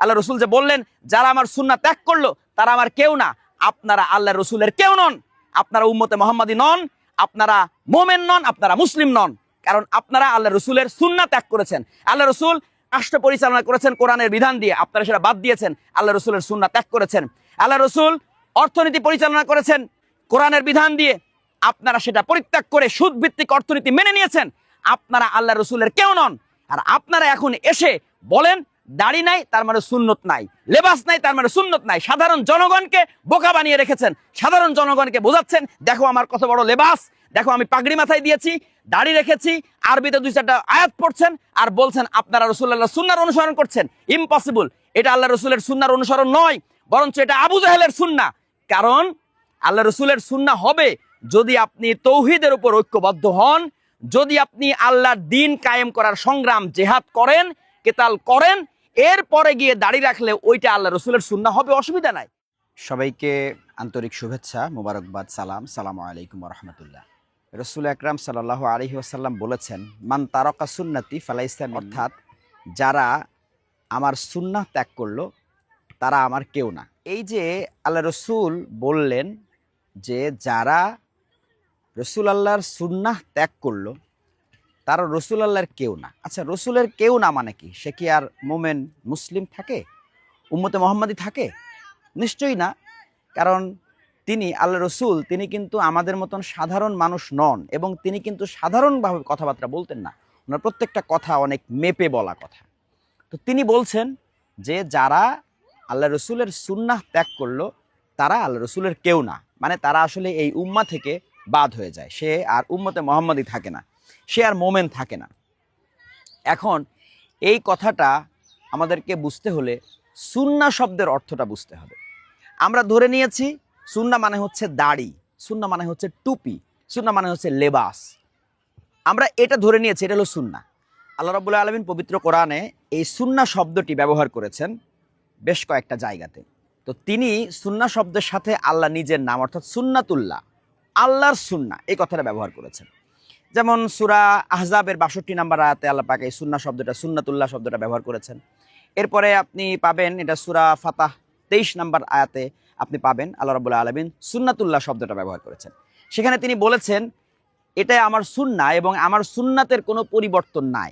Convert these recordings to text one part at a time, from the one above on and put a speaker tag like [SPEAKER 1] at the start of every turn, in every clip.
[SPEAKER 1] আল্লাহ রসুল যে বললেন যারা আমার সুন্নাহ ত্যাগ করলো তারা আমার কেউ না। আপনারা আল্লাহ রসুলের কেউ নন, আপনারা উম্মতে মুহাম্মাদি নন, আপনারা মোমেন নন, আপনারা মুসলিম নন, কারণ আপনারা আল্লাহ রসুলের সুন্নাহ ত্যাগ করেছেন। আল্লাহ রসুল রাষ্ট্র পরিচালনা করেছেন কোরআনের বিধান দিয়ে, আপনারা সেটা বাদ দিয়েছেন, আল্লাহ রসুলের সুন্নাহ ত্যাগ করেছেন। আল্লাহ রসুল অর্থনীতি পরিচালনা করেছেন কোরআনের বিধান দিয়ে, আপনারা সেটা পরিত্যাগ করে সুদ ভিত্তিক অর্থনীতি মেনে নিয়েছেন। আপনারা আল্লাহ রসুলের কেউ নন। আর আপনারা এখন এসে বলেন দাড়ি নাই তার মানে সুন্নত নাই, লেবাস নাই তার মানে সুন্নত নাই। সাধারণ জনগণকে বোকা বানিয়ে রেখেছেন, সাধারণ জনগণকে বোঝাচ্ছেন দেখো আমার কত বড় লেবাস, দেখো আমি পাগড়ি মাথায় দিয়েছি, দাড়ি রেখেছি, আরবিতে 2-4টা আয়াত পড়ছেন আর বলছেন আপনারা রাসূলুল্লাহর সুন্নাহর অনুসরণ করছেন। ইম্পসিবল, এটা আল্লাহ রসুলের সুন্নাহর অনুসরণ নয়, বরঞ্চ এটা আবু জাহেলের সুন্নাহ। কারণ আল্লাহ রসুলের সুন্নাহ হবে যদি আপনি তৌহিদের উপর ঐক্যবদ্ধ হন, যদি আপনি আল্লাহর দ্বীন কায়েম করার সংগ্রাম জেহাদ করেন, কেতাল করেন, এরপরে গিয়ে দাড়ি রাখলে ওইটা আল্লাহ রসুলের সুন্নাহ হবে, অসুবিধা নাই। সবাইকে আন্তরিক শুভেচ্ছা, মোবারকবাদ, সালাম, সালামু আলাইকুম রাহমাতুল্লাহ। রসুল আকরাম সাল্লাল্লাহু আলাইহি ওয়াসাল্লাম বলেছেন মান তারাকা সুন্নতি ফালাইসা মিন্নি, অর্থাৎ যারা আমার সুন্নাহ ত্যাগ করলো তারা আমার কেউ না। এই যে আল্লাহ রসুল বললেন যে যারা রসুল আল্লাহর সুন্নাহ ত্যাগ করলো তারা রসুল আল্লাহর কেউ না। আচ্ছা, রসুলের কেউ না মানে কি? সে কি আর মোমেন মুসলিম থাকে, উম্মতে মুহাম্মাদি থাকে? নিশ্চয়ই না। কারণ তিনি আল্লাহ রসুল, তিনি কিন্তু আমাদের মতন সাধারণ মানুষ নন, এবং তিনি কিন্তু সাধারণভাবে কথাবার্তা বলতেন না। ওনার প্রত্যেকটা কথা অনেক মেপে বলা কথা। তো তিনি বলছেন যে যারা আল্লাহ রসুলের সুন্নাহ ত্যাগ করলো তারা আল্লাহ রসুলের কেউ না, মানে তারা আসলে এই উম্মাহ থেকে বাদ হয়ে যায়, সে আর উম্মতে মুহাম্মাদি থাকে না, সে আর মোমেন থাকে না। এখন এই কথাটা আমাদেরকে বুঝতে হলে সুন্নাহ শব্দের অর্থটা বুঝতে হবে। আমরা ধরে নিয়েছি সুন্নাহ মানে হচ্ছে দাড়ি, সুন্নাহ মানে হচ্ছে টুপি, সুন্নাহ মানে হচ্ছে লেবাস। আমরা এটা ধরে নিয়েছি, এটা হলো সুন্নাহ। আল্লাহ রাব্বুল আলামিন পবিত্র কোরআনে এই সুন্নাহ শব্দটি ব্যবহার করেছেন বেশ কয়েকটা জায়গাতে। তো তিনি সুন্নাহ শব্দের সাথে আল্লাহ নিজের নাম অর্থাৎ সুন্নাতুল্লাহ, আল্লাহর সুন্নাহ, এই কথাটা ব্যবহার করেছেন। যেমন সূরা আহজাবের ৬২ নম্বর আয়াতে আল্লাহ পাক এই সুন্নাহ শব্দটা, সুন্নাতুল্লাহ শব্দটা ব্যবহার করেছেন। এরপরে আপনি পাবেন এটা সূরা ফাতাহ ২৩ নম্বর আয়াতে আপনি পাবেন আল্লাহ রাব্বুল আলামিন সুন্নাতুল্লাহ শব্দটা ব্যবহার করেছেন। সেখানে তিনি বলেছেন এটাই আমার সুন্নাহ এবং আমার সুন্নাতের কোনো পরিবর্তন নাই।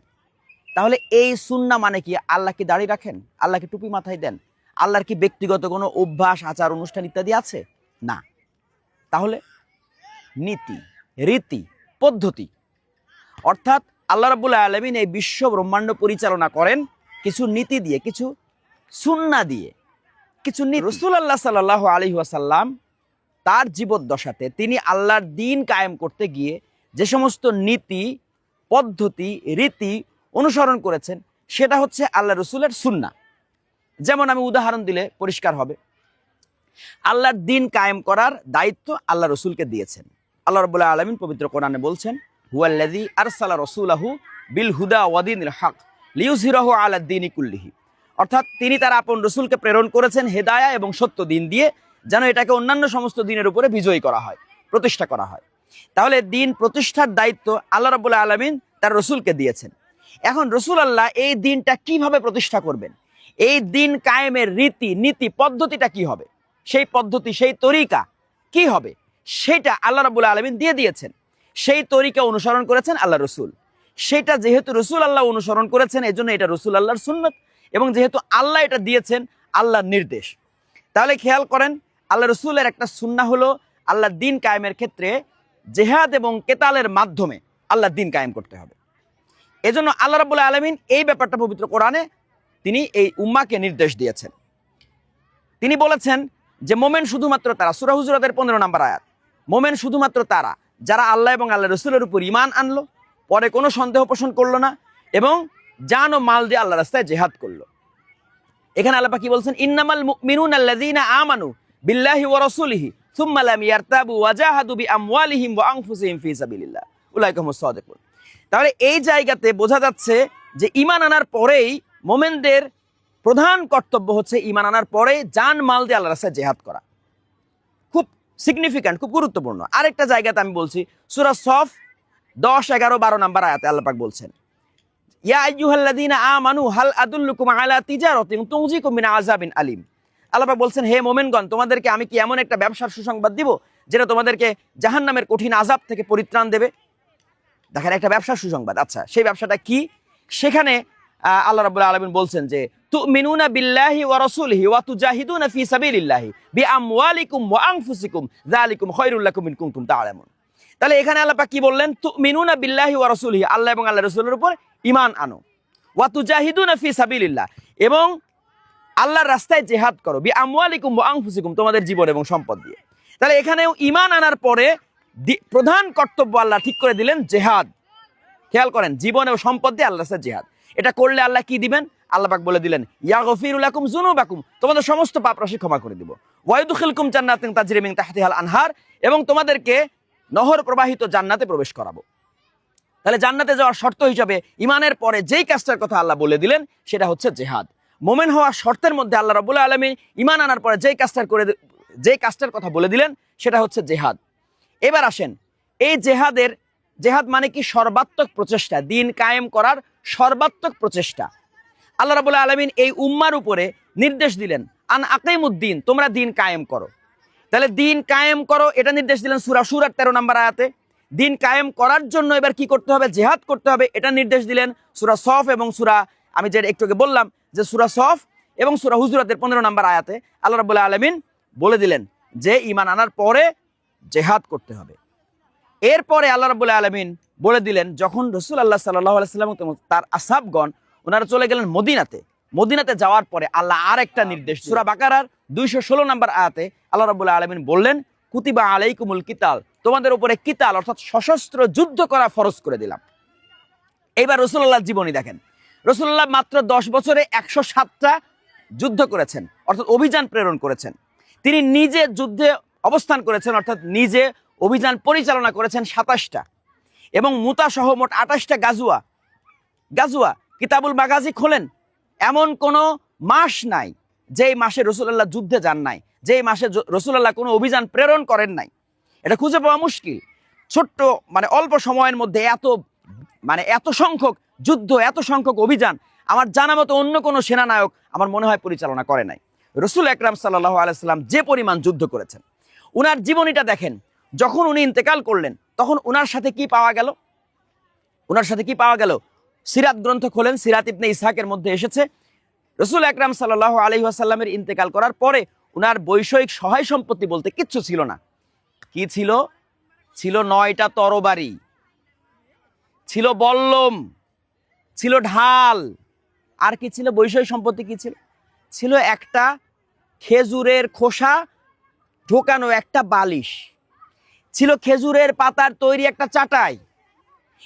[SPEAKER 1] তাহলে এই সুন্নাহ মানে কি? আল্লাহ কি দাড়ি রাখেন? আল্লাহ কি টুপি মাথায় দেন? আল্লাহর কি ব্যক্তিগত কোনো অভ্যাস, আচার, অনুষ্ঠান ইত্যাদি আছে? না। তাহলে নীতি, রীতি, পদ্ধতি, অর্থাৎ আল্লাহ রাব্বুল আলামিন এই বিশ্ব ব্রহ্মাণ্ড পরিচালনা করেন কিছু নীতি দিয়ে, কিছু সুন্নাহ দিয়ে, কিছু নীতি। রাসূলুল্লাহ সাল্লাল্লাহু আলাইহি ওয়াসাল্লাম তার জীবদ্দশাতে তিনি আল্লাহর দ্বীন কায়েম করতে গিয়ে যে সমস্ত নীতি, পদ্ধতি, রীতি অনুসরণ করেছেন সেটা হচ্ছে আল্লাহ রসুলের সুন্নাহ। যেমন আমি উদাহরণ দিলে পরিষ্কার হবে, আল্লাহর দ্বীন কায়েম করার দায়িত্ব আল্লাহ রসুলকে দিয়েছেন। আল্লাহ রাব্বুল আলামিন পবিত্র কোরআনে বলছেন হুয়াল্লাযী আরসালা রাসূলাহু বিল হুদা ওয়া দীনিল হক লিইয়ুযহিরাহু আলা দ্বীনি কুল্লিহি, অর্থাৎ তিনি তার আপন রসুলকে প্রেরণ করেছেন হেদায়া এবং সত্য দিন দিয়ে, যেন এটাকে অন্যান্য সমস্ত দিনের উপরে বিজয়ী করা হয়, প্রতিষ্ঠা করা হয়। তাহলে দিন প্রতিষ্ঠার দায়িত্ব আল্লাহ রাব্বুল আলামিন তার রসুলকে দিয়েছেন। এখন রসুল আল্লাহ এই দিনটা কিভাবে প্রতিষ্ঠা করবেন, এই দিন কায়েমের রীতি, নীতি, পদ্ধতিটা কি হবে, সেই পদ্ধতি, সেই তরিকা কি হবে, সেটা আল্লাহ রাব্বুল আলামিন দিয়ে দিয়েছেন। সেই তরিকা অনুসরণ করেছেন আল্লাহ রসুল। সেটা যেহেতু রসুল আল্লাহ অনুসরণ করেছেন, এই জন্য এটা রসুল আল্লাহর সুন্নত, এবং যেহেতু আল্লাহ এটা দিয়েছেন, আল্লাহর নির্দেশ। তাহলে খেয়াল করেন, আল্লাহ রসুলের একটা সুন্নাহ হলো আল্লাহর দ্বীন কায়েমের ক্ষেত্রে জেহাদ এবং কেতালের মাধ্যমে আল্লাহর দ্বীন কায়েম করতে হবে। এজন্য আল্লাহ রাব্বুল আলামিন এই ব্যাপারটা পবিত্র কোরআনে তিনি এই উম্মাহকে নির্দেশ দিয়েছেন। তিনি বলেছেন যে মোমেন শুধুমাত্র তারা, সূরা হুজুরাতের 15 নম্বর আয়াত, মোমেন শুধুমাত্র তারা যারা আল্লাহ এবং আল্লাহ রসুলের উপর ঈমান আনলো, পরে কোনো সন্দেহ পোষণ করলো না, এবং জান ও মাল দিয়ে আল্লাহ রাস্তায় জিহাদ করলো। এখানে আল্লাহ পাক কি বলছেন? ইন্নামাল মুমিনুনা আল্লাযীনা আমানু বিল্লাহি ওয়া রাসূলিহি সুম্মা লাম ইয়ারতাবু ওয়া জাহাদু বিআমওয়ালিহিম ওয়া আনফুসিহিম ফি সাবিলিল্লাহ উলাইকা হুমুস সাদিকুন। তাহলে এই জায়গাতে বোঝা যাচ্ছে যে ঈমান আনার পরেই মুমিনদের প্রধান কর্তব্য হচ্ছে ঈমান আনার পরে জান মাল দিয়ে আল্লাহর রাস্তায় জিহাদ করা। খুব সিগনিফিক্যান্ট, খুব গুরুত্বপূর্ণ। আরেকটা জায়গাতে আমি বলছি, সূরা সফ 10, 11, 12 নম্বর আয়াতে আল্লাহ পাক বলছেন ইয়া আইয়ুহাল্লাযীনা আমানু হাল আদুল্লুকুম আলা তিজারাতিন তুনজিকুম মিন আযাবিন আলীম। আল্লাহ পাক বলছেন, হে মুমিনগণ, তোমাদেরকে আমি কি এমন একটা ব্যবসার সুসংবাদ দিব যেটা তোমাদেরকে জাহান্নামের কঠিন আযাব থেকে পরিত্রাণ দেবে? দেখেন, একটা ব্যবসার সুসংবাদ। আচ্ছা, সেই ব্যবসাটা কি? সেখানে আল্লাহ রাব্বুল আলামিন বলছেন যে তুমিনুনা বিল্লাহি ওয়া রাসূলিহি ওয়া তুজাহিদুনা ফি সাবিলিল্লাহি বিআমওয়ালিকুম ওয়া আনফুসিকুম যালিকুম খায়রুল লাকুম ইন কুনতুম তা'লামুন। তাহলে এখানে আল্লাহ পাক কি বললেন? তুমিনুনা বিল্লাহি ওয়া রাসূলিহি, আল্লাহ এবং আল্লাহর রাসূলের উপর ঈমান আনো, ওয়া তুজাহিদুনা ফি সাবিলিল্লাহ, এবং আল্লাহর রাস্তায় জিহাদ করো, বিআমওয়ালিকুম ওয়া আনফুসিকুম, তোমাদের জীবন এবং সম্পদ দিয়ে। তাহলে এখানেও ঈমান আনার পরে প্রধান কর্তব্য আল্লাহ ঠিক করে দিলেন জিহাদ। খেয়াল করেন, জীবন এবং সম্পদ দিয়ে আল্লাহর রাস্তায় জিহাদ। এটা করলে আল্লাহ কি দিবেন? আল্লাহ পাক বলে দিলেন, ইয়াগফিরু লাকুম যুনুবাকুম, তোমাদের সমস্ত পাপ রাশি ক্ষমা করে দিব, ওয়া ইউদখিলকুম জান্নাতিন তাজরি মিন তাহতিহাল আনহার, এবং তোমাদেরকে নহর প্রবাহিত জান্নাতে প্রবেশ করাবো। তাহলে জান্নাতে যাওয়ার শর্ত হিসাবে ঈমানের পরে যেই কাজটার কথা আল্লাহ বলে দিলেন সেটা হচ্ছে জিহাদ। মুমিন হওয়ার শর্তের মধ্যে আল্লাহ রাব্বুল আলামিন ঈমান আনার পরে যেই কাজটার কথা বলে দিলেন সেটা হচ্ছে জিহাদ। এবার আসেন, এই জেহাদ মানে কি? সর্বাত্মক প্রচেষ্টা, দিন কায়েম করার সর্বাত্মক প্রচেষ্টা। আল্লাহ রাব্বুল আলামিন এই উম্মার উপরে নির্দেশ দিলেন, আন আকিমুদ্দিন, তোমরা দিন কায়েম করো। তাহলে দিন কায়েম করো, এটা নির্দেশ দিলেন সূরা শুরার 13 নম্বর আয়াতে। দিন কায়েম করার জন্য এবার কি করতে হবে? জিহাদ করতে হবে, এটা নির্দেশ দিলেন সূরা সফ এবং আমি যেটা একটু আগে বললাম যে সূরা সফ এবং সূরা হুজুরাতের 15 নম্বর আয়াতে আল্লাহ রাব্বুল আলামিন বলে দিলেন যে ঈমান আনার পরে জিহাদ করতে হবে। এরপরে আল্লাহ রাব্বুল আলামিন বলে দিলেন, যখন রাসূলুল্লাহ সাল্লাল্লাহু আলাইহি ওয়াসাল্লাম এবং তার আসহাবগণ ওনারা চলে গেলেন মদিনাতে যাওয়ার পরে আল্লাহ আর একটা নির্দেশ, সূরা বাকারার 216 নম্বর আয়াতে আল্লাহ রাব্বুল আলামিন বললেন, কুতিবা আলাইকুমুল কিতাল, তোমাদের উপরে কিতাল অর্থাৎ সশস্ত্র যুদ্ধ করা ফরজ করে দিলাম। এইবার রাসূলুল্লাহর জীবনী দেখেন, রাসূলুল্লাহ মাত্র 10 বছরে 107টা যুদ্ধ করেছেন, অর্থাৎ অভিযান প্রেরণ করেছেন। তিনি নিজে যুদ্ধে অবস্থান করেছেন, অর্থাৎ নিজে অভিযান পরিচালনা করেছেন 27টা, এবং মুতা সহ মোট 28টা গাজুয়া। কিতাবুল মাগাজি খোলেন, এমন কোনো মাস নাই যেই মাসে রাসূলুল্লাহ যুদ্ধে যান নাই, যেই মাসে রাসূলুল্লাহ কোনো অভিযান প্রেরণ করেন নাই। এটা খুঁজে পাওয়া মুশকিল। ছোট্ট অল্প সময়ের মধ্যে এত সংখ্যক যুদ্ধ, এত সংখ্যক অভিযান আমার জানা মতো অন্য কোনো সেনানায়ক আমার মনে হয় পরিচালনা করে নাই। রাসূল আকরাম সাল্লাল্লাহু আলাইহি সাল্লাম যে পরিমাণ যুদ্ধ করেছেন, উনার জীবনীটা দেখেন। যখন উনি ইন্তেকাল করলেন তখন উনার সাথে কি পাওয়া গেল? সিরাত গ্রন্থ খোলেন, সিরাত ইবনে ইসহাকের মধ্যে এসেছে, রাসূল আকরাম সাল্লাল্লাহু আলাইহি ওয়াসাল্লামের ইন্তেকাল করার পরে উনার বৈষয়িক সহায় সম্পত্তি বলতে কিচ্ছু ছিল না। কি ছিল? ছিল 9টা তরবারি, ছিল বল্লম, ছিল ঢাল, আর কি ছিল? বৈষয়িক সম্পত্তি কি ছিল? ছিল একটা খেজুরের খোসা ঢোকানো একটা বালিশ, ছিল খেজুরের পাতার তৈরি একটা চাটাই।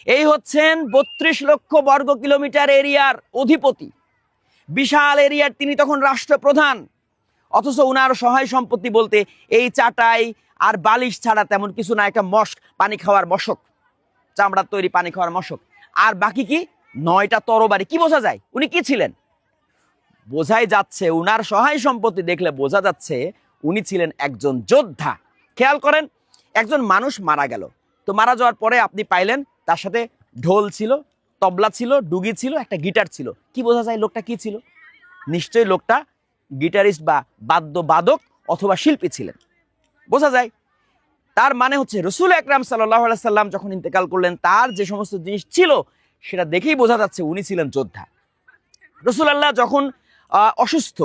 [SPEAKER 1] এই হচ্ছেন 32 লক্ষ বর্গ কিলোমিটার এরিয়ার অধিপতি, বিশাল এরিয়ার তিনি তখন রাষ্ট্রপ্রধান। অথচ উনার সহায় সম্পত্তি বলতে এই চাটাই আর বালিশ ছাড়া তেমন কিছু না, একটা পানি খাওয়ার মশক, চামড়ার তৈরি পানি খাওয়ার মশক, আর বাকি কি? 9টা তরবারি। কি বোঝা যায় উনি কি ছিলেন? বোঝাই যাচ্ছে, উনার সহায় সম্পত্তি দেখলে বোঝা যাচ্ছে উনি ছিলেন একজন যোদ্ধা। খেয়াল করেন, একজন মানুষ মারা গেল, তো মারা যাওয়ার পরে আপনি পাইলেন তার সাথে ঢোল ছিল, তবলা ছিল, ডুগি ছিল, একটা গিটার ছিল। কি বোঝা যায় লোকটা কি ছিল? নিশ্চয়ই লোকটা গিটারিস্ট বা বাদ্যবাদক অথবা শিল্পী ছিলেন, বোঝা যায়। তার মানে হচ্ছে রাসূল আকরাম সাল্লাল্লাহু আলাইহি সাল্লাম যখন ইন্তেকাল করলেন তার যে সমস্ত জিনিস ছিল সেটা দেখেই বোঝা যাচ্ছে উনি ছিলেন যোদ্ধা। রাসূলুল্লাহ যখন অসুস্থ,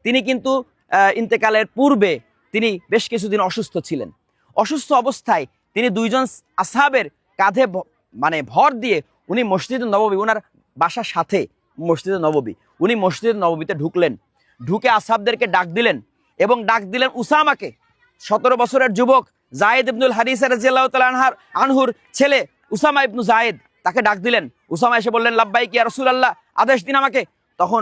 [SPEAKER 1] তিনি কিন্তু ইন্তেকালের পূর্বে তিনি বেশ কিছুদিন অসুস্থ ছিলেন। অসুস্থ অবস্থায় তিনি 2 জন আসহাবের কাঁধে ভর দিয়ে উনি মসজিদে নববী, ওনার বাসার সাথে মসজিদে নববী, উনি মসজিদে নববীতে ঢুকলেন। ঢুকে আসহাবদেরকে ডাক দিলেন এবং ডাক দিলেন উসামাকে, 17 বছরের যুবক জায়েদ ইবনুল হারিসা রাদিয়াল্লাহু তাআলা আনহুর ছেলে উসামা ইবনু জায়েদ, তাকে ডাক দিলেন। উসামা এসে বললেন, লাব্বাইক ইয়া রাসূলুল্লাহ, আদেশ দিন আমাকে। তখন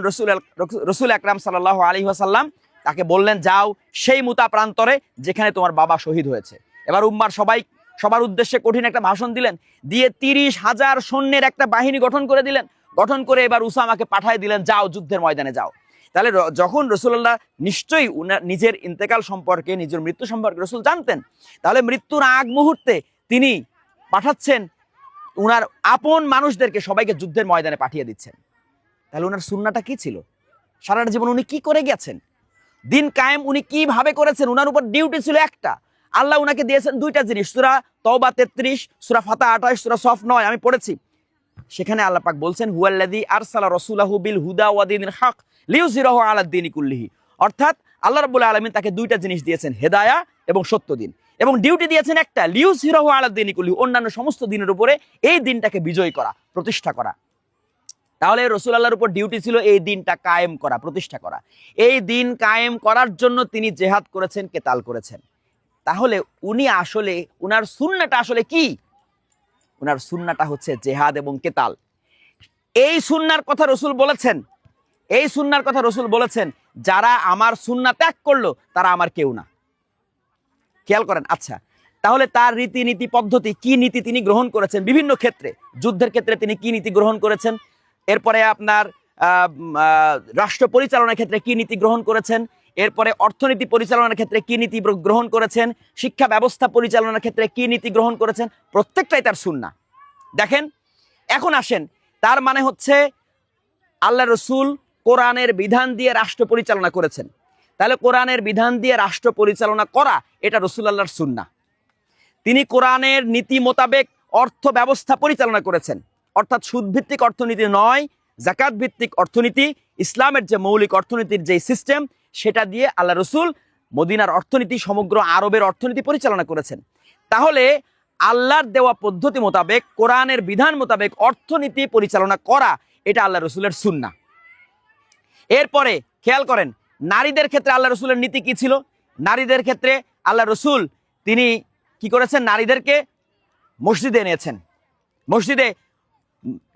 [SPEAKER 1] রাসূল আকরাম সাল্লাল্লাহু আলাইহি ওয়াসাল্লাম তাকে বললেন, যাও সেই মুতা প্রান্তরে যেখানে তোমার বাবা শহীদ হয়েছে। এবার উম্মার সবার উদ্দেশ্যে কঠিন একটা ভাষণ দিলেন, দিয়ে 30,000 সৈন্যের একটা বাহিনী গঠন করে এবার উসামাকে পাঠিয়ে দিলেন, যাও যুদ্ধের ময়দানে যাও। তাহলে যখন রাসূলুল্লাহ নিশ্চয়ই নিজের ইন্তেকাল সম্পর্কে, নিজের মৃত্যু সম্পর্কে রাসূল জানতেন, তাহলে মৃত্যুর আগ মুহূর্তে তিনি পাঠাচ্ছেন উনার আপন মানুষদেরকে সবাইকে যুদ্ধের ময়দানে পাঠিয়ে দিচ্ছেন। তাহলে উনার সুন্নাহটা কি ছিল? সারাটা জীবন উনি কি করে গেছেন? দিন কায়েম উনি কিভাবে করেছেন? উনার উপর ডিউটি ছিল একটা। আল্লাহ উনাকে দিয়েছেন দুইটা জিনিস, সূরা তওবা 33, সূরা ফাতহ 28, সূরা সফ 9, আমি পড়েছি। সেখানে আল্লাহ পাক বলছেন হুয়াল্লাযী আরসালা রাসূলাহু বিল হুদা ওয়া দীনিল হক লিইয়ুযহিরাহু আলাদ দীনি কুল্লিহি। অর্থাৎ আল্লাহ রাব্বুল আলামিন তাকে দুইটা জিনিস দিয়েছেন, হেদায়া এবং সত্য দিন, এবং ডিউটি দিয়েছেন একটা, লিইয়ুযহিরাহু আলাদ দীনি কুল্লিহি, অন্যান্য সমস্ত দিনের উপরে এই দিনটাকে বিজয় করা, প্রতিষ্ঠা করা। তাহলে রাসূল আল্লাহর উপর ডিউটি ছিল এই দিনটা কায়েম করা, প্রতিষ্ঠা করা। এই দিন কায়েম করার জন্য তিনি জিহাদ করেছেন, কেতাল করেছেন। তাহলে উনি আসলে উনার সুন্নাহটা আসলে কি? উনার সুন্নাহটা হচ্ছে জিহাদ এবং কেতাল। এই সুন্নাহর কথা রাসূল বলেছেন, এই সুন্নাহর কথা রাসূল বলেছেন, যারা আমার সুন্নাহ ত্যাগ করলো তারা আমার কেউ না। খেয়াল করেন। আচ্ছা, তাহলে তার রীতিনীতি পদ্ধতি কি, নীতি তিনি গ্রহণ করেছেন বিভিন্ন ক্ষেত্রে, যুদ্ধের ক্ষেত্রে তিনি কি নীতি গ্রহণ করেছেন, এরপরে আপনার রাষ্ট্র পরিচালনার ক্ষেত্রে কি নীতি গ্রহণ করেছেন, এরপরে অর্থনীতি পরিচালনার ক্ষেত্রে কি নীতি গ্রহণ করেছেন, শিক্ষা ব্যবস্থা পরিচালনার ক্ষেত্রে কি নীতি গ্রহণ করেছেন, প্রত্যেকটাই তার সুন্নাহ। দেখেন, এখন আসেন, তার মানে হচ্ছে আল্লাহ রসুল কোরআনের বিধান দিয়ে রাষ্ট্র পরিচালনা করেছেন। তাহলে কোরআনের বিধান দিয়ে রাষ্ট্র পরিচালনা করা এটা রসুল আল্লাহর সুন্নাহ। তিনি কোরআনের নীতি মোতাবেক অর্থ ব্যবস্থা পরিচালনা করেছেন, অর্থাৎ সুদভিত্তিক অর্থনীতি নয়, জাকাত ভিত্তিক অর্থনীতি, ইসলামের যে মৌলিক অর্থনীতির যে সিস্টেম, সেটা দিয়ে আল্লাহ রসুল মদিনার অর্থনীতি, সমগ্র আরবের অর্থনীতি পরিচালনা করেছেন। তাহলে আল্লাহর দেওয়া পদ্ধতি মোতাবেক, কোরআনের বিধান মোতাবেক অর্থনীতি পরিচালনা করা এটা আল্লাহ রসুলের সুন্নাহ। এরপরে খেয়াল করেন, নারীদের ক্ষেত্রে আল্লাহ রসুলের নীতি কি ছিল? নারীদের ক্ষেত্রে আল্লাহ রসুল তিনি কি করেছেন? নারীদেরকে মসজিদে এনেছেন,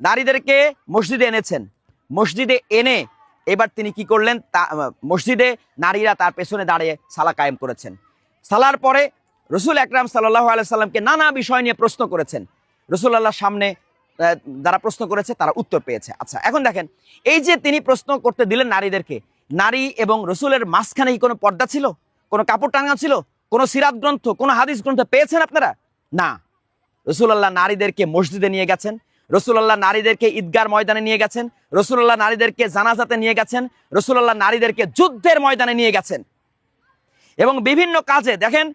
[SPEAKER 1] নারীদেরকে মসজিদে এনেছেন। মসজিদে এনে এবার তিনি কি করলেন? মসজিদে নারীরা তার পেছনে দাঁড়িয়ে সালা কায়েম করেছেন। সালার পরে রসুল আকরাম সাল্লাল্লাহু আলাইহি সাল্লামকে নানা বিষয় নিয়ে প্রশ্ন করেছেন। রসুল আল্লাহর সামনে যারা প্রশ্ন করেছে তারা উত্তর পেয়েছে। আচ্ছা, এখন দেখেন, এই যে তিনি প্রশ্ন করতে দিলেন নারীদেরকে, নারী এবং রসুলের মাঝখানে কি কোনো পর্দা ছিল? কোনো কাপড় টাঙা ছিল? কোনো সিরাত গ্রন্থ, কোনো হাদিস গ্রন্থ পেয়েছেন আপনারা? না। রসুল আল্লাহ নারীদেরকে মসজিদে নিয়ে গেছেন, রসুল আল্লাহ নারীদেরকে ঈদগার ময়দানে নিয়ে গেছেন, রসুল আল্লাহ নারীদেরকে জানাজাতে নিয়ে গেছেন, রসুল আল্লাহ নারীদেরকে যুদ্ধের ময়দানে নিয়ে গেছেন। এবং বিভিন্ন কাজে দেখেন,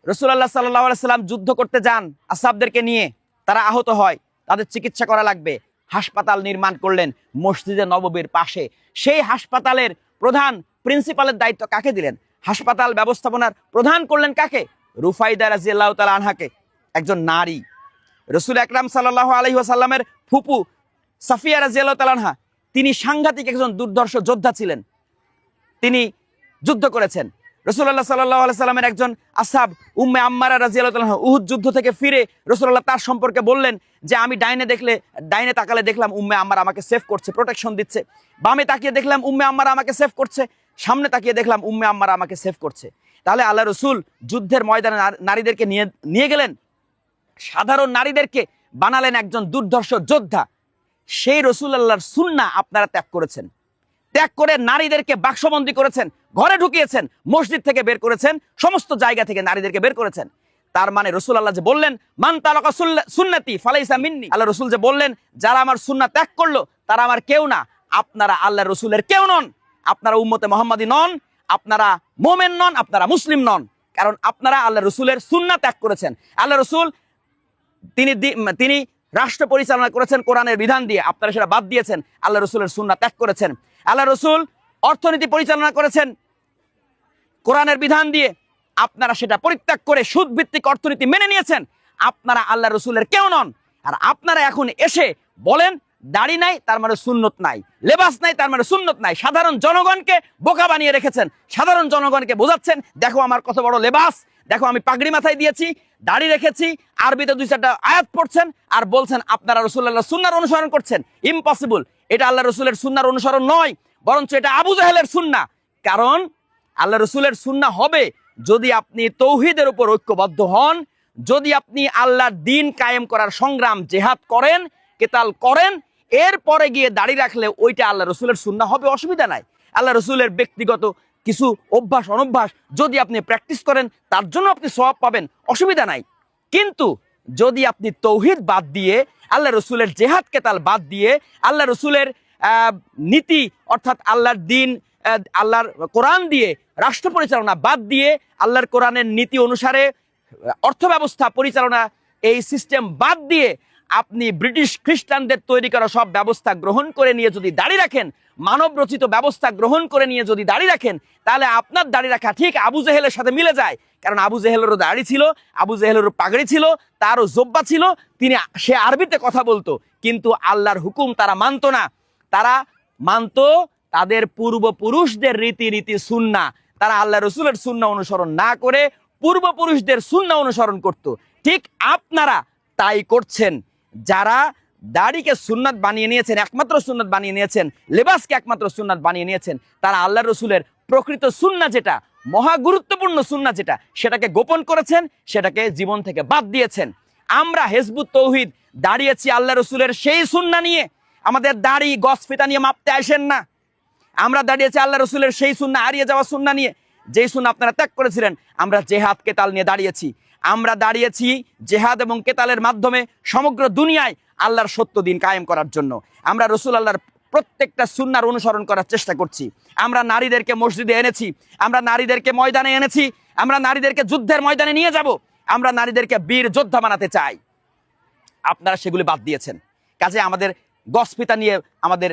[SPEAKER 1] রসুল আল্লাহ সাল্লাল্লাহু আলাইহি সাল্লাম যুদ্ধ করতে যান আসহাবদেরকে নিয়ে, তারা আহত হয়, তাদের চিকিৎসা করা লাগবে, হাসপাতাল নির্মাণ করলেন মসজিদে নববীর পাশে। সেই হাসপাতালের প্রধান, প্রিন্সিপালের দায়িত্ব কাকে দিলেন? হাসপাতাল ব্যবস্থাপনার প্রধান করলেন কাকে? রুফাইদা রাদিয়াল্লাহু তাআলা আনহাকে, একজন নারী। রসুল আকরাম সাল্লাল্লাহু আলাইহি ওয়াসাল্লামের ফুপু সাফিয়া রাদিয়াল্লাহু তাআলা আনহা, তিনি সাংঘাতিক একজন দুর্ধর্ষ যোদ্ধা ছিলেন, তিনি যুদ্ধ করেছেন। রাসূলুল্লাহ সাল্লাল্লাহু আলাইহি সাল্লামের একজন আসহাব উম্মে আম্মারা রাদিয়াল্লাহু তাআলা উহুদ যুদ্ধ থেকে ফিরে রাসূলুল্লাহ তার সম্পর্কে বললেন যে আমি ডাইনে তাকালে দেখলাম উম্মে আম্মারা আমাকে সেভ করছে, প্রোটেকশন দিচ্ছে, বামে তাকিয়ে দেখলাম উম্মে আম্মারা আমাকে সেভ করছে, সামনে তাকিয়ে দেখলাম উম্মে আম্মারা আমাকে সেভ করছে। তাহলে আল্লাহ রসুল যুদ্ধের ময়দানে নারীদেরকে নিয়ে গেলেন, সাধারণ নারীদেরকে বানালেন একজন দুর্ধর্ষ যোদ্ধা। সেই রাসূলুল্লাহর সুন্নাহ আপনারা ত্যাগ করেছেন, ত্যাগ করে নারীদেরকে বাক্সবন্দী করেছেন, ঘরে ঢুকিয়েছেন, মসজিদ থেকে বের করেছেন, সমস্ত জায়গা থেকে নারীদেরকে বের করেছেন। তার মানে রসুল আল্লাহ যে বললেন মান তারাকা সুন্নতি ফালাইসা মিন্নি, আল্লাহ রসুল যে বললেন যারা আমার সুন্নাহ ত্যাগ করলো তারা আমার কেউ না, আপনারা আল্লাহ রসুলের কেউ নন, আপনারা উম্মতে মুহাম্মাদি নন, আপনারা মোমেন নন, আপনারা মুসলিম নন, কারণ আপনারা আল্লাহ রসুলের সুন্নাহ ত্যাগ করেছেন। আল্লাহ রসুল তিনি রাষ্ট্র পরিচালনা করেছেন কোরআনের বিধান দিয়ে, আপনারা সেটা বাদ দিয়েছেন, আল্লাহ রসুলের সুন্নাহ ত্যাগ করেছেন। আল্লাহ রসুল অর্থনীতি পরিচালনা করেছেন কোরআনের বিধান দিয়ে, আপনারা সেটা পরিত্যাগ করে সুদ ভিত্তিক অর্থনীতি মেনে নিয়েছেন, আপনারা আল্লাহ রসুলের কেউ নন। আর আপনারা এখন এসে বলেন দাড়ি নাই তার মানে সুন্নত নাই, লেবাস নাই তার মানে সুন্নত নাই, সাধারণ জনগণকে বোকা বানিয়ে রেখেছেন, সাধারণ জনগণকে বোঝাচ্ছেন দেখো আমার কত বড় লেবাস, দেখো আমি পাগড়ি মাথায় দিয়েছি, দাড়ি রেখেছি, আরবিতে 2-4টা আয়াত পড়ছেন আর বলছেন আপনারা রাসূলুল্লাহর সুন্নাহর অনুসরণ করছেন। ইম্পসিবল, এটা আল্লাহ রসুলের সুন্নাহর অনুসরণ নয়, বরঞ্চ এটা আবু জাহেলের সুন্নাহ। কারণ আল্লাহ রসুলের সুন্নাহ হবে যদি আপনি তৌহিদের উপর ঐক্যবদ্ধ হন, যদি আপনি আল্লাহর দ্বীন কায়েম করার সংগ্রাম জেহাদ করেন, কেতাল করেন, এরপরে গিয়ে দাড়ি রাখলে ওইটা আল্লাহ রসুলের সুন্নাহ হবে, অসুবিধা নাই। আল্লাহ রসুলের ব্যক্তিগত কিছু অভ্যাস অনভ্যাস যদি আপনি প্র্যাকটিস করেন তার জন্য আপনি সওয়াব পাবেন, অসুবিধা নাই। কিন্তু যদি আপনি তৌহিদ বাদ দিয়ে, আল্লাহ রসুলের জেহাদ কেতাল বাদ দিয়ে, আল্লাহ রসুলের নীতি অর্থাৎ আল্লাহর দিন, আল্লাহর কোরআন দিয়ে রাষ্ট্র পরিচালনা বাদ দিয়ে, আল্লাহর কোরআনের নীতি অনুসারে অর্থ ব্যবস্থা পরিচালনা, এই সিস্টেম বাদ দিয়ে আপনি ব্রিটিশ খ্রিস্টানদের তৈরি করা সব ব্যবস্থা গ্রহণ করে নিয়ে যদি দাঁড়িয়ে রাখেন, মানব রচিত ব্যবস্থা গ্রহণ করে নিয়ে যদি দাঁড়িয়ে রাখেন, তাহলে আপনার দাঁড়িয়ে রাখা ঠিক আবু জেহেলের সাথে মিলে যায়। কারণ আবু জেহেলেরও দাড়ি ছিল, আবু জেহেলেরও পাগড়ি ছিল, তারও জব্বা ছিল, সে আরবিতে কথা বলতো, কিন্তু আল্লাহর হুকুম তারা মানতো না। তারা মানতো তাদের পূর্বপুরুষদের রীতিনীতি সুন্নাহ। তারা আল্লাহ রসুলের সুন্নাহ অনুসরণ না করে পূর্বপুরুষদের সুন্নাহ অনুসরণ করত। ঠিক আপনারা তাই করছেন। যারা দাড়িকে সুন্নাত বানিয়ে নিয়েছেন, একমাত্র সুন্নাত বানিয়ে নিয়েছেন, লেবাসকে একমাত্র সুন্নাত বানিয়ে নিয়েছেন, তারা আল্লাহ রসুলের প্রকৃত সুন্নাহ যেটা, মহা গুরুত্বপূর্ণ সুন্নাহ যেটা, সেটাকে গোপন করেছেন, সেটাকে জীবন থেকে বাদ দিয়েছেন। আমরা হিজবুত তৌহিদ দাঁড়িয়েছি আল্লাহ রসুলের সেই সুন্নাহ নিয়ে। আমাদের দাড়ি গস ফিতা নিয়ে মাপতে আসেন না। আমরা দাঁড়িয়েছি আল্লাহ রসুলের সেই সুন্নাহ, হারিয়ে যাওয়া সুন্নাহ নিয়ে, যেই সুন্নাহ আপনারা ত্যাগ করেছিলেন। আমরা জেহাদ কেতাল নিয়ে দাঁড়িয়েছি। আমরা দাঁড়িয়েছি জেহাদ এবং কেতালের মাধ্যমে সমগ্র দুনিয়ায় আল্লাহর সত্য দিন কায়েম করার জন্য। আমরা রসুল আল্লাহর প্রত্যেকটা সুন্নাহর অনুসরণ করার চেষ্টা করছি। আমরা নারীদেরকে মসজিদে এনেছি, আমরা নারীদেরকে ময়দানে এনেছি, আমরা নারীদেরকে যুদ্ধের ময়দানে নিয়ে যাব, আমরা নারীদেরকে বীর যোদ্ধা বানাতে চাই। আপনারা সেগুলি বাদ দিয়েছেন। কাজে আমাদের গসপিতা নিয়ে আমাদের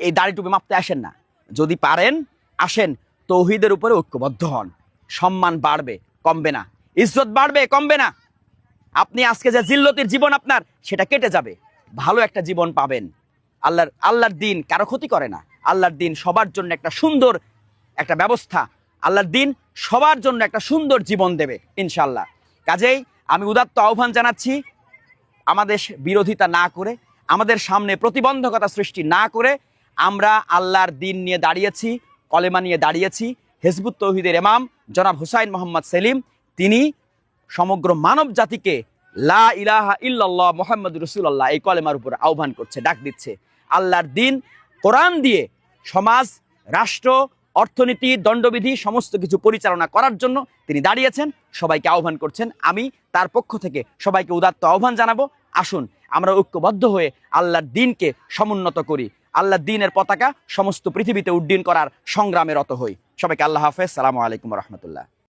[SPEAKER 1] এই দাড়ি টুপি মাপতে আসেন না। যদি পারেন আসেন, তৌহিদের উপরে ঐক্যবদ্ধ হন। সম্মান বাড়বে, কমবে না। ইজ্জত বাড়বে, কমবে না। আপনি আজকে যে জিল্লতির জীবন আপনার, সেটা কেটে যাবে, ভালো একটা জীবন পাবেন। আল্লাহর দিন কারো ক্ষতি করে না। আল্লাহর দিন সবার জন্য একটা সুন্দর একটা ব্যবস্থা। আল্লাহর দিন সবার জন্য একটা সুন্দর জীবন দেবে ইনশাল্লাহ। কাজেই আমি উদাত্ত আহ্বান জানাচ্ছি, আমাদের বিরোধিতা না করে, আমাদের সামনে প্রতিবন্ধকতা সৃষ্টি না করে, আমরা আল্লাহর দিন নিয়ে দাঁড়িয়েছি, কলেমা নিয়ে দাঁড়িয়েছি। হিজবুত তৌহিদের ইমাম জনাব হুসাইন মোহাম্মদ সেলিম, তিনি সমগ্র মানব জাতিকে লা ইলাহা ইল্লাল্লাহ মুহাম্মাদুর রাসূলুল্লাহ এই কলেমার উপর আহ্বান করছে, ডাক দিচ্ছে। আল্লাহর দিন কোরআন দিয়ে সমাজ, রাষ্ট্র, অর্থনীতি, দণ্ডবিধি সমস্ত কিছু পরিচালনা করার জন্য তিনি দাঁড়িয়েছেন, সবাইকে আহ্বান করছেন। আমি তার পক্ষ থেকে সবাইকে উদাত্ত আহ্বান জানাবো, আসুন আমরা ঐক্যবদ্ধ হয়ে আল্লাহর দিনকে সমুন্নত করি, আল্লাহর দিনের পতাকা সমস্ত পৃথিবীতে উড্ডীন করার সংগ্রামে রত হই। সবাইকে আল্লাহ হাফেজ। সালামু আলাইকুম রহমতুল্লাহ।